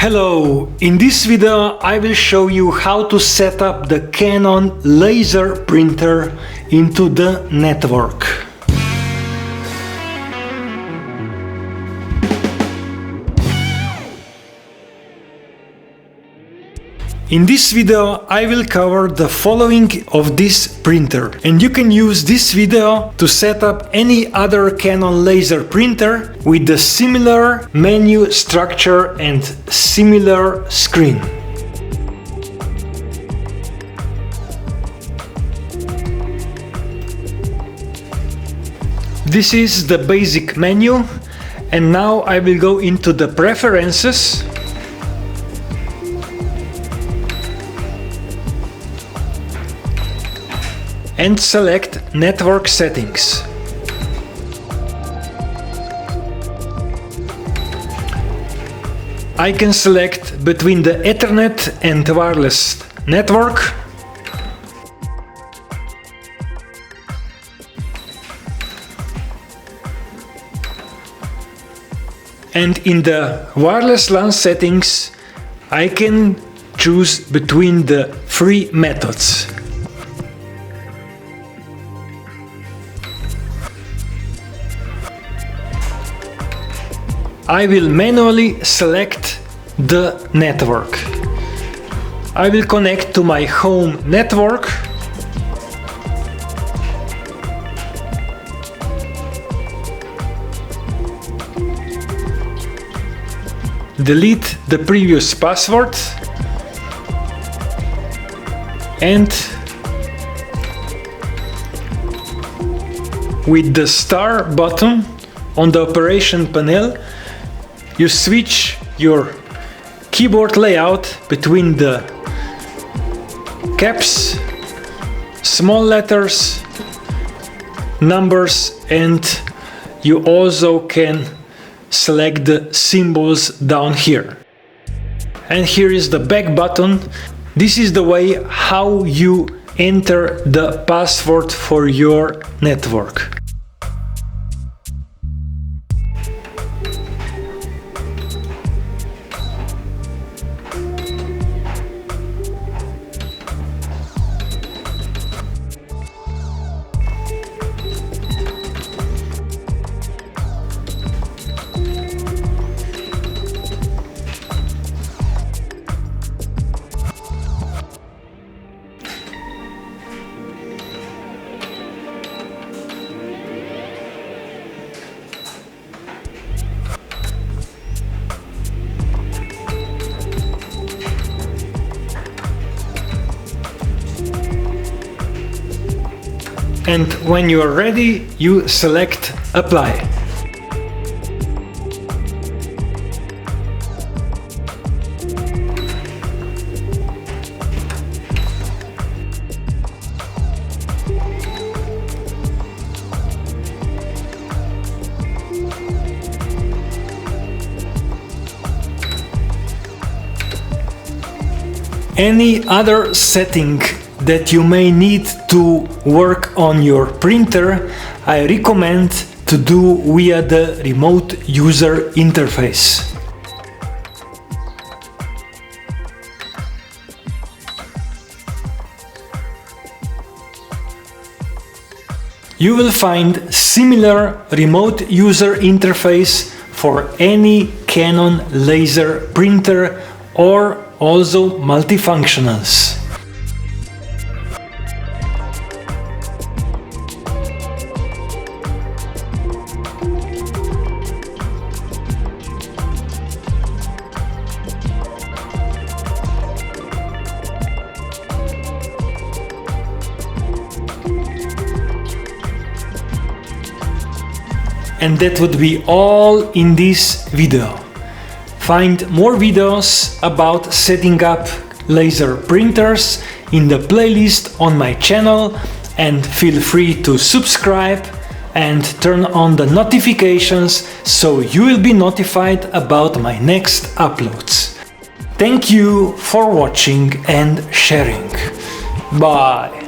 Hello! In this video I will show you how to set up the Canon laser printer into the network. In this video I will cover the following of this printer, and you can use this video to set up any other Canon laser printer with the similar menu structure and similar screen. This is the basic menu, and now I will go into the preferences. And select Network Settings. I can select between the Ethernet and wireless network. And in the wireless LAN settings, I can choose between the three methods. I will manually select the network. I will connect to my home network. Delete the previous password and with the star button on the operation panel, you switch your keyboard layout between the caps, small letters, numbers, and you also can select the symbols down here. And here is the back button. This is the way how you enter the password for your network. And when you are ready, you select Apply. Any other setting that you may need to work on your printer, I recommend to do via the remote user interface. You will find similar remote user interface for any Canon laser printer or also multifunctionals. And that would be all in this video. Find more videos about setting up laser printers in the playlist on my channel, and feel free to subscribe and turn on the notifications so you will be notified about my next uploads. Thank you for watching and sharing. Bye!